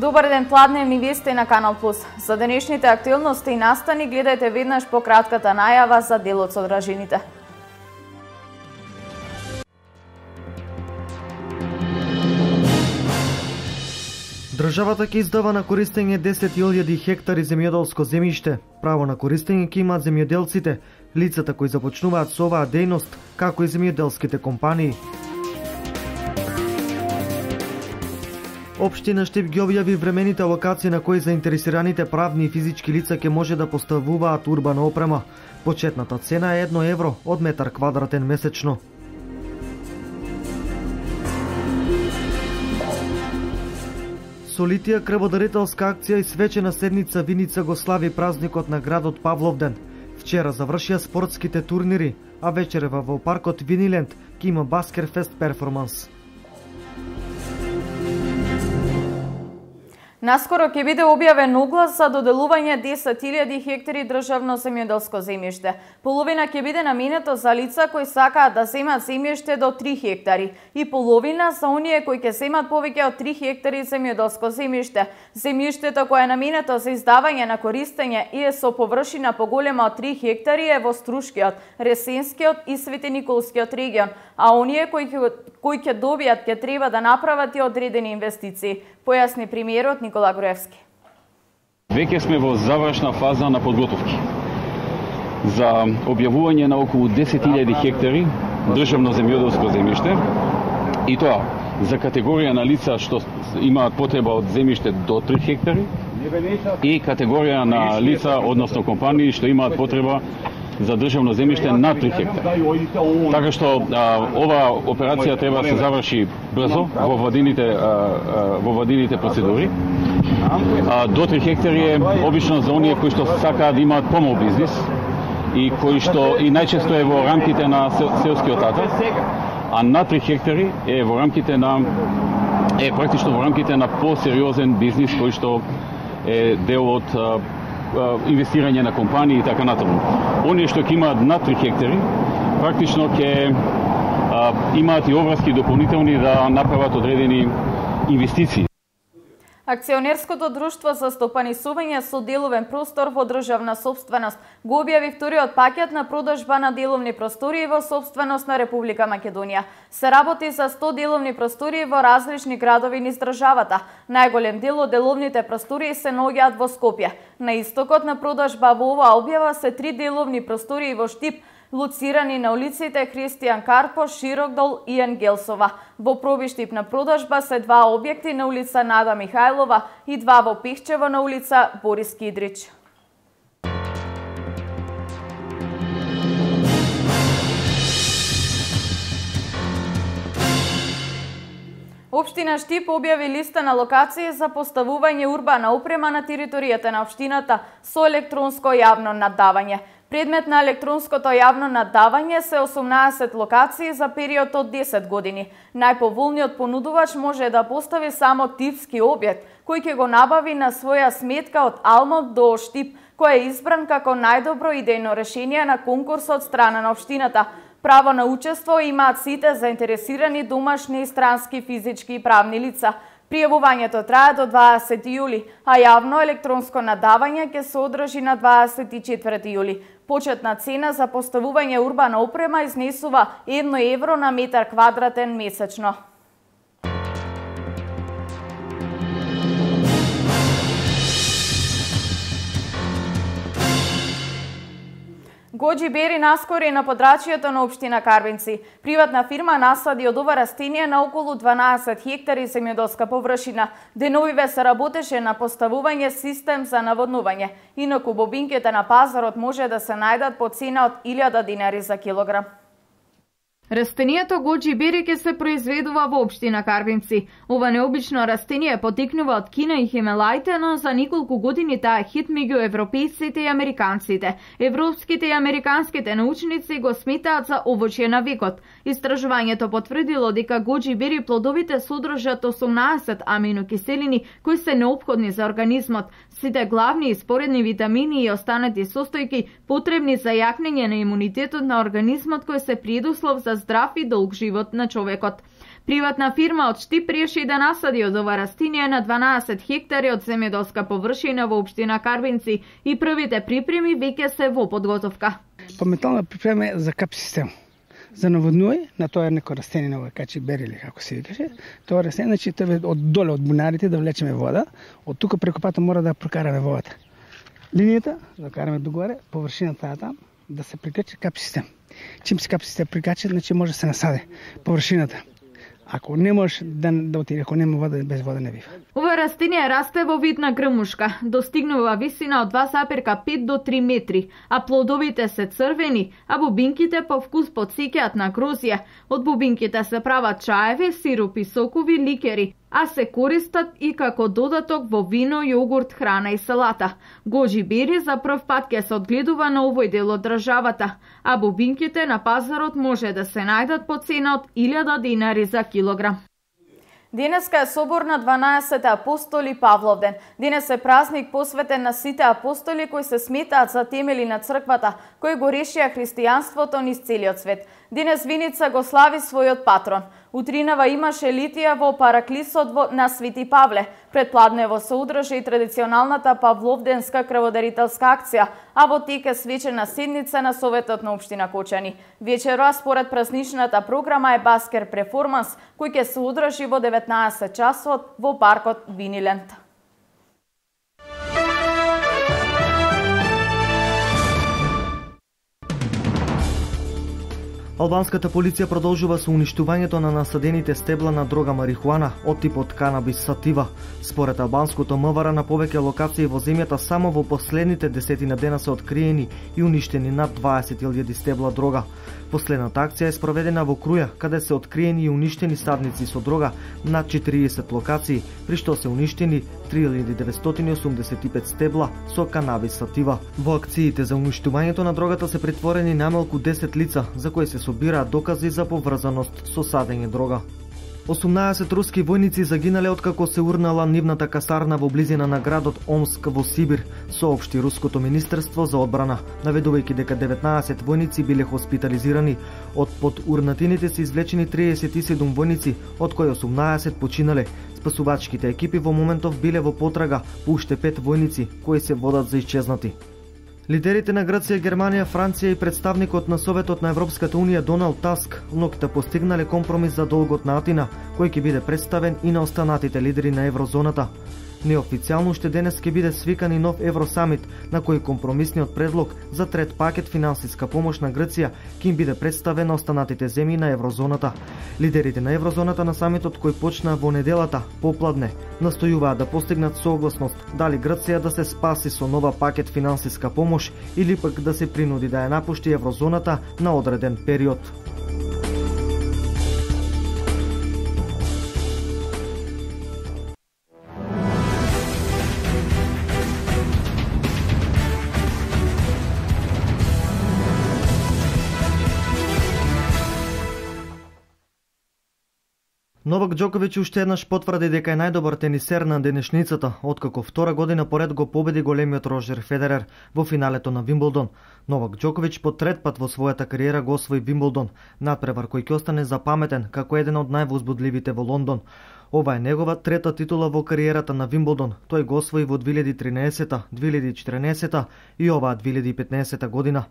Добар ден, пладневни вести на Канал Плюс. За денешните актуелности и настани гледајте веднаш по кратката најава за делот со држините. Државата ќе издава на користење 10.000 хектари земјоделско земјиште. Право на користење ќе имаат земјоделците, лицата кои започнуваат со оваа дејност, како и земјоделските компании. Општина Штип ги објави времените локации на кои заинтересираните правни и физички лица ќе може да поставуваат урбана опрема. Почетната цена е 1 евро од метар квадратен месечно. Со литија крводарителска акција и свечена седница Виница го слави празникот на градот Павловден. Вчера завршија спортските турнири, а вечерва во паркот Виниленд ќе има Баскерфест перформанс. Наскоро ќе биде објавен оглас за доделување 10.000 хектари државно земјоделско земјиште. Половина ќе биде наменето за лица кои сакаат да земат земјиште до 3 хектари и половина за оние кои ќе земат повеќе од 3 хектари земјоделско земјиште. Земјиштето кое е наменето за издавање на користење и е со површина поголема од 3 хектари е во Струшкиот, Ресенскиот и Свети Николскиот регион, а оние кои ќе добијат ќе треба да направат и одредени инвестиции, појасни премиерот Никола Груевски. Веќе сме во завршна фаза на подготовки за објавување на околу 10.000 хектари државно земјоделско земјиште, и тоа за категорија на лица што имаат потреба од земјиште до 3 хектари и категорија на лица, односно компании, што имаат потреба за државно земјиште на 3 хектари. Така што оваа операција треба да се заврши брзо во владините процедури. До 3 хектари е обично за оние кои што сакаат да имаат помал бизнис и кои што и најчесто е во рамките на селскиот атар, а на 3 хектари е во рамките на практично во рамките на посериозен бизнис кој што е дел од инвестирање на компании и така натаму. Оние што ќе имаат над 3 хектари, практично ќе имаат и обврски дополнителни да направат одредени инвестиции. Акционерското друштво за стопанисување со деловен простор во државна сопственост го објави вториот пакет на продажба на деловни простории во сопственост на Република Македонија. Се работи за 100 деловни простории во различни градови низ државата. Најголем дел од деловните простории се наоѓаат во Скопје. На истокот на продажба во оваа објава се 3 деловни простории во Штип, лоцирани на улиците Христијан Карпо, Широкдол и Енгелсова. Во Пробиштип на продажба се 2 објекти на улица Нада Михајлова и 2 во Пихчево на улица Борис Кидрич. Општина Штип објави листа на локации за поставување урбана опрема на територијата на општината со електронско јавно наддавање. Предмет на електронското јавно наддавање се 18 локации за период од 10 години. Најповолниот понудувач може да постави само типски објект, кој ќе го набави на своја сметка од Алмот до Штип, кој е избран како најдобро идејно решение на конкурс од страна на општината. Право на учество имаат сите заинтересирани домашни и странски физички и правни лица. Пријавувањето трае до 20 јули, а јавно електронско наддавање ќе се одржи на 24 јули. Почетна цена за поставување урбана опрема изнесува 1 евро на метар квадратен месечно. Гоџи бери наскори на подрачјето на општина Карвинци. Приватна фирма насади од ова растение на околу 12 хектари земјоделска површина. Деновиве се работеше на поставување систем за наводнување. Инаку бобинките на пазарот може да се најдат по цена од 1000 динари за килограм. Растението гоџи бери ќе се произведува во општина Карвинци. Ова необично растение потекнува од Кина и Хималаите, но за неколку години таа хит меѓу европејците и американците. Европските и американските научници го сметаат за овочје на векот. Истражувањето потврдило дека гоџи бери плодовите содржат 18 аминокиселини кои се неопходни за организмот. сите главни и споредни витамини и останати состојки потребни за јакнење на имунитетот на организмот кој се предуслов за здрав и долг живот на човекот. Приватна фирма од Штип реши да насади од ова растиние на 12 хектари од земјоделска површина во општина Карвинци и првите припреми веќе се во подготовка. Моментално припреме за кап систем. За наводнување на тоа некој растение на качи берили, како се викаше. Тоа растение, значи треба од доле од бунарите да влечеме вода, од тука преку пата мора да прокараме водата. Линијата да караме догоре, површината там да се прикачи кап систем. Чим се кап систем прикачи, значи може да се насаде површината. Ако не можеш да отиде, ако нема вода, без вода не бива. Ова растение расте во вид на грмушка, достигнува висина од 2,5 до 3 метри, а плодовите се црвени, а бубинките по вкус потсеќаат на грозје. Од бубинките се прават чаеви, сиропи, сокови, ликери, а се користат и како додаток во вино, јогурт, храна и салата. Гожи бери за прв пат ќе се одгледува на овој дел од државата, а бубинките на пазарот може да се најдат по цена од 1000 динари за килограм. Денеска е собор на 12 апостоли Павловден. Денес е празник посветен на сите апостоли кои се сметаат за темели на црквата, кои го решија христијанството низ целиот свет. Денес Виница го слави својот патрон. Утринава имаше литија во параклисот на Свети Павле. Предпладнево се одржа и традиционалната павловденска крводарителска акција, а во тек е свечена седница на Советот на општина Кочани. Вечерва според празничната програма е баскер перформанс, кој ќе се одржи во 19 часот во паркот Виниленд. Албанската полиција продолжува со уништувањето на насадените стебла на дрога марихуана од типот канабис сатива. Според албанското МВР на повеќе локации во земјата само во последните 10 дена се откриени и уништени над 20.000 стебла дрога. Последната акција е спроведена во Круја, каде се откриени и уништени садници со дрога над 40 локации, при што се уништени 3985 стебла со канабис сатива. Во акциите за уништувањето на дрогата се претворени најмалку 10 лица, за кои се собираат докази за поврзаност со садење дрога. 18 руски војници загинале откако се урнала нивната касарна во близина на градот Омск во Сибир, соопшти Руското министерство за одбрана, наведувајќи дека 19 војници биле хоспитализирани. Од под урнатините се извлечени 37 војници, од кои 18 починале. Спасувачките екипи во моментов биле во потрага по уште 5 војници, кои се водат за исчезнати. Лидерите на Грција, Германија, Франција и представникот на Советот на Европската Унија Доналд Таск ноќта постигнале компромис за долгот на Атина, кој ќе биде представен и на останатите лидери на еврозоната. Неофицијално уште денес ќе биде свикан и нов Евросамит, на кој компромисниот предлог за трет пакет финансиска помош на Грција ќе им биде представен на останатите земји на еврозоната. Лидерите на еврозоната на самитот кој почна во неделата, попладне, настојуваат да постигнат согласност дали Грција да се спаси со нова пакет финансиска помош или пак да се принуди да ја напушти еврозоната на одреден период. Новак Џоковиќ уште еднаш потврди дека е најдобар тенисер на денешницата, откако втора година поред го победи големиот Роџер Федерер во финалето на Вимблдон. Новак Џоковиќ по трет пат во својата кариера го освои Вимблдон, надпревар кој ќе остане запаметен како еден од највозбудливите во Лондон. Ова е негова трета титула во кариерата на Вимблдон. Тој го освои во 2013, 2014 и оваа 2015 година.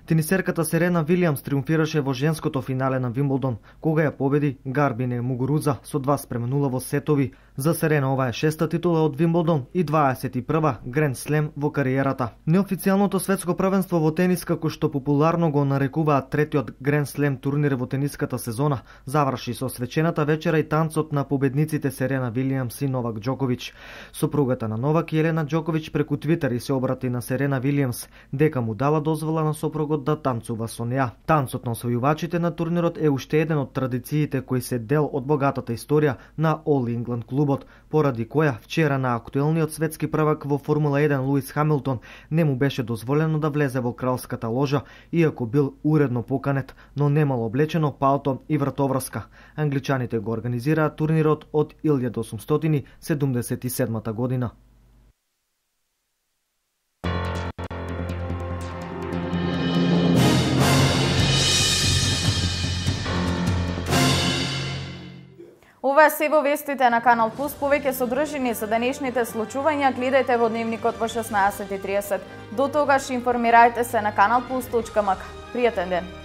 Тенисерката Серена Вилијамс триумфираше во женското финале на Вимблдон, кога ја победи Гарбине Мугуруза со 2:0 во сетови. За Серена ова е шеста титула од Вимблдон и 21 Гранд Слем во кариерата. Неофицијалното светско првенство во тенис, како што популарно го нарекуваат третиот Гранд Слем турнир во тениската сезона, заврши со свечената вечера и танцот на победниците Серена Вилијамс и Новак Џоковиќ. Сопругата на Новак, Јелена Џоковиќ, преку Твитер и се обрати на Серена Вилијамс дека му дала дозвола на сопругот да танцува со неа. Танцот на освојувачите на турнирот е уште еден од традициите кои се дел од богатата историја на All England клубот, поради која вчера на актуелниот светски првак во Формула 1 Луис Хамилтон не му беше дозволено да влезе во кралската ложа, иако бил уредно поканет, но немал облечено палто и вратоврска. Англичаните го организираат турнирот од 1877 година. Ова е се во вестите на Канал Плюс. Повеќе содржини за денешните случувања гледајте во дневникот во 16:30. До тогаш информирајте се на kanalplus.mk. Пријатен ден!